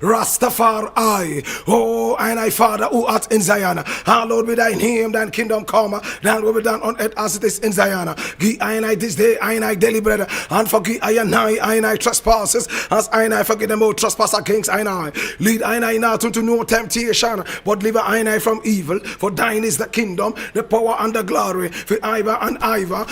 Rastafari. Oh, and I, Father, who art in Zion, hallowed be thy name, thine kingdom come, thine will be done on earth as it is in Zion. Give I and I this day, I and I daily bread, and forgive I and I trespasses, as I and I forgive them who trespass against I and I. Lead I and I not into no temptation, but deliver I and I from evil. For thine is the kingdom, the power, and the glory, for ever and ever.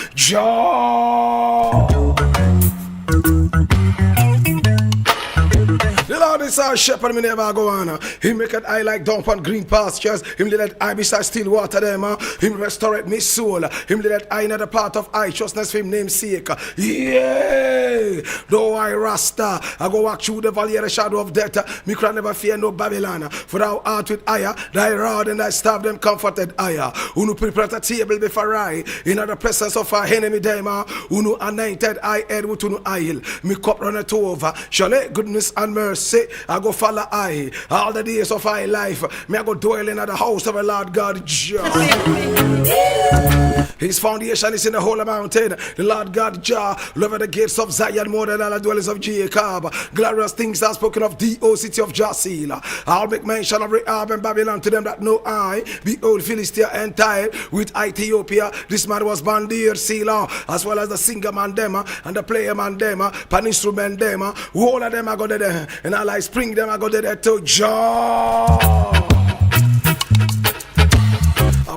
The Lord is our shepherd, me never go on. He make it I like dump on green pastures. Him let I beside still water them. Him restore me soul. Him let I know the part of righteousness for him name's sake. Yeah. Though I Rasta, I go walk through the valley of the shadow of death. Me can never fear no Babylon. For thou art with ire, thy rod and thy staff them comforted ire. Who prepare a table before I, in the presence of our enemy them. Who anointed I head with no oil. Me cup runneth over. Surely goodness and mercy I go follow I all the days of my life. Me I go dwell in the house of the Lord God. His foundation is in the holy mountain. The Lord God Jah love the gates of Zion more than all the dwellers of Jacob. Glorious things are spoken of thee, O city of Jasil. I'll make mention of Rahab and Babylon to them that know I. Behold, Philistia and Tyre with Ethiopia. This man was Bandir Sila, as well as the singer man them and the player man them, pan instrument them. All of them are go there, and I like spring them I go there to Jah.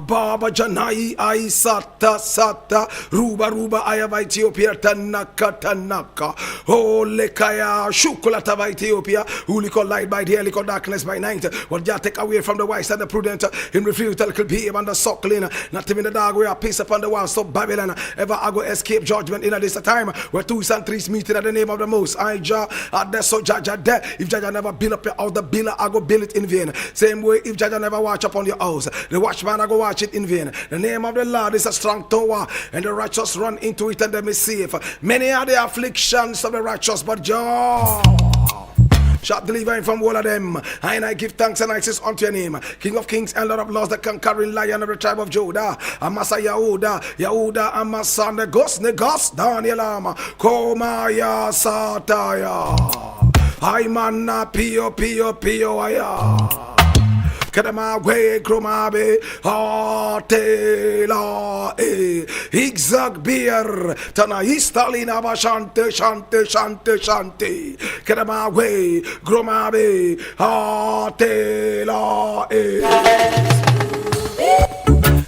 Baba Janai I Sata Ruba I have Ethiopia Tanaka Oh Lekaya Shukulata of Ethiopia who liquor light by day, liquor darkness by night. What ya take away from the wise and the prudent in refuse to be and the suckling, not even the dog we are peace upon the wall. So Babylon ever I go escape judgment in this time where two and three meet in the name of the most I Jah at the so Jaja there. If Jaja never build up your house, the builder I go build it in vain. Same way if Jaja never watch upon your house, the watchman I go watch it in vain. The name of the Lord is a strong tower, and the righteous run into it and they may save. Many are the afflictions of the righteous, but Jah shall deliver him from all of them. And I give thanks and access unto your name, King of kings and Lord of lords, the conquering lion of the tribe of Judah. Amasa Yahuda, Amasa Negos, Daniel Ama, Komaya Sataya, Aimana Pio Aya. Kadama we kromabe atela Igzag beer tana istalina ba shante Kadama we kromabe atela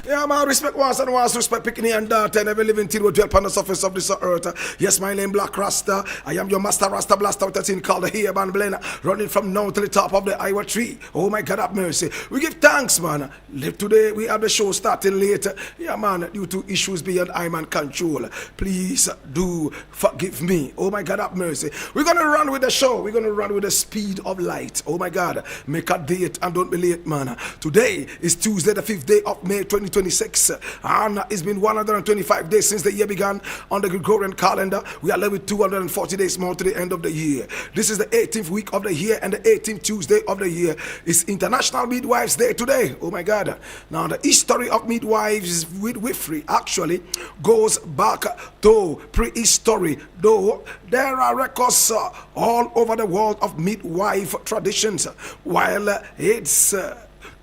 Yeah, man, respect once and once, respect picking and daughter and every living thing will dwell upon the surface of this earth. Yes, my name Blakk Rasta. I am your master Rasta blaster with a thing called the Here Band Blend, running from now to the top of the Iowa tree. Oh my God, have mercy. We give thanks, man. Today we have the show starting later. Yeah, man, due to issues beyond I man control. Please do forgive me. Oh my God, have mercy. We're gonna run with the show. We're gonna run with the speed of light. Oh my God, make a date and don't be late, man. Today is Tuesday, the 5th day of May 2026, and it's been 125 days since the year began on the Gregorian calendar. We are left with 240 days more to the end of the year. This is the 18th week of the year and the 18th Tuesday of the year. It's International Midwives Day today. Oh my God. Now the history of midwives with Wifri actually goes back to prehistory, though there are records all over the world of midwife traditions. While it's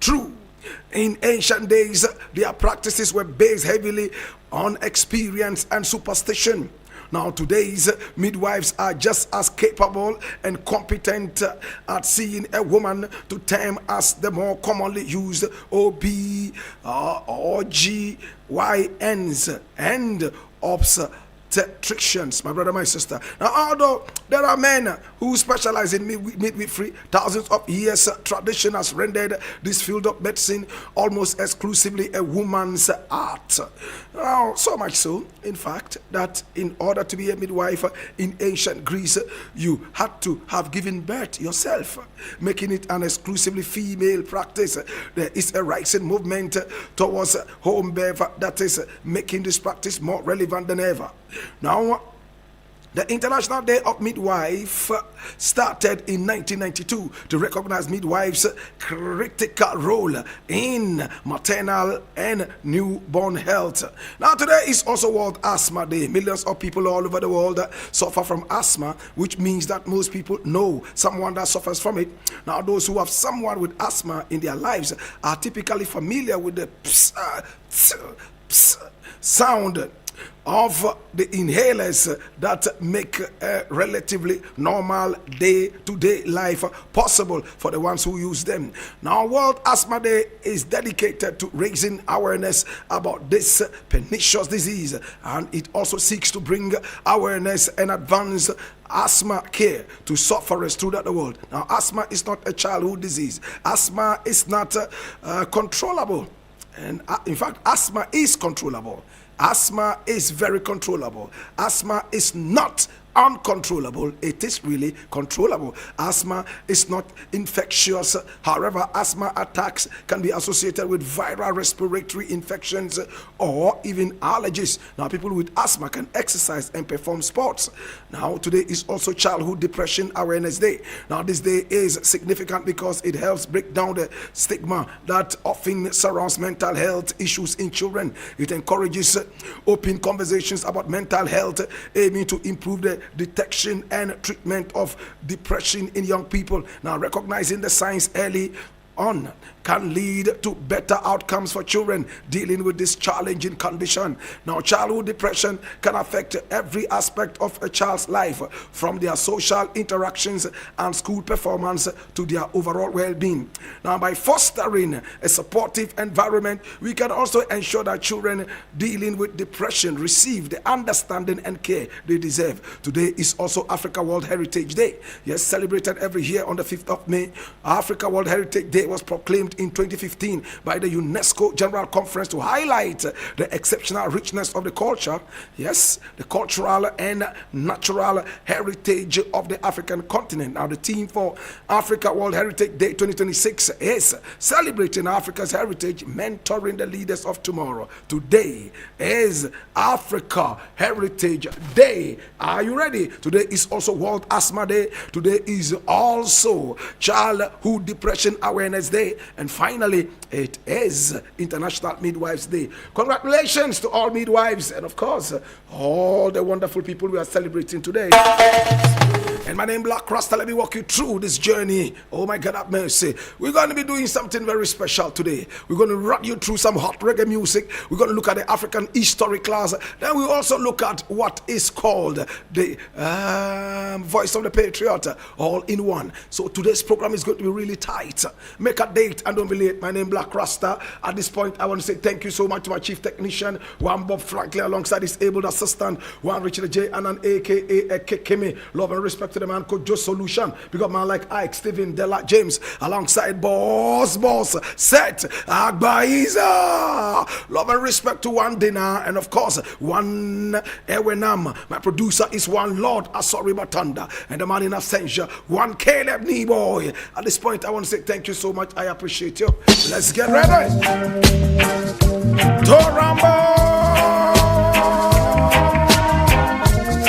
true in ancient days, their practices were based heavily on experience and superstition. Now, today's midwives are just as capable and competent at seeing a woman to term as the more commonly used OB or GYNs and obstetricians, my brother, my sister. Now, although there are men who specialize in midwifery, thousands of years tradition has rendered this field of medicine almost exclusively a woman's art. Now, so much so, in fact, that in order to be a midwife in ancient Greece, you had to have given birth yourself, making it an exclusively female practice. There is a rising movement towards home birth that is making this practice more relevant than ever. Now, the International Day of Midwife started in 1992 to recognize midwives' critical role in maternal and newborn health. Now, today is also World Asthma Day. Millions of people all over the world suffer from asthma, which means that most people know someone that suffers from it. Now, those who have someone with asthma in their lives are typically familiar with the sound of the inhalers that make a relatively normal day-to-day life possible for the ones who use them. Now, World Asthma Day is dedicated to raising awareness about this pernicious disease, and it also seeks to bring awareness and advance asthma care to sufferers throughout the world. Now, asthma is not a childhood disease. Asthma is not controllable. And in fact, asthma is controllable. Asthma is very controllable. Asthma is not uncontrollable. It is really controllable. Asthma is not infectious. However, asthma attacks can be associated with viral respiratory infections or even allergies. Now, people with asthma can exercise and perform sports. Now, today is also Childhood Depression Awareness Day. Now, this day is significant because it helps break down the stigma that often surrounds mental health issues in children. It encourages open conversations about mental health, aiming to improve the detection and treatment of depression in young people. Now, recognizing the signs early on can lead to better outcomes for children dealing with this challenging condition. Now, childhood depression can affect every aspect of a child's life, from their social interactions and school performance to their overall well-being. Now, by fostering a supportive environment, we can also ensure that children dealing with depression receive the understanding and care they deserve. Today is also Africa World Heritage Day. Yes, celebrated every year on the 5th of May. Africa World Heritage Day was proclaimed in 2015 by the UNESCO General Conference to highlight the exceptional richness of the culture, yes, the cultural and natural heritage of the African continent. Now, the theme for Africa World Heritage Day 2026 is celebrating Africa's heritage, mentoring the leaders of tomorrow. Today is Africa Heritage Day. Are you ready? Today is also World Asthma Day. Today is also Childhood Depression Awareness Day. And finally, it is International Midwives Day. Congratulations to all midwives and, of course, all the wonderful people we are celebrating today. And my name is Blakk Rasta. Let me walk you through this journey. Oh my God, have mercy. We're going to be doing something very special today. We're going to run you through some hot reggae music. We're going to look at the African history class. Then we also look at what is called the Voice of the Patriot, all in one. So today's program is going to be really tight. Make a date and don't be late. My name is Blakk Rasta. At this point, I want to say thank you so much to my chief technician, one Bob Franklin, alongside his able assistant, one Richard J. Annan, aka Kekeme. Love and respect to the man called Just Solution. Because man like Ike, Steven, Della, James, alongside Boss, Seth, Agbaiza. Love and respect to one Dinner, and of course, one Ewenam. My producer is one Lord Asori Batanda, and the man in Ascension, one Caleb Neboy. At this point, I want to say thank you so much. I appreciate you. Let's get ready. Torah.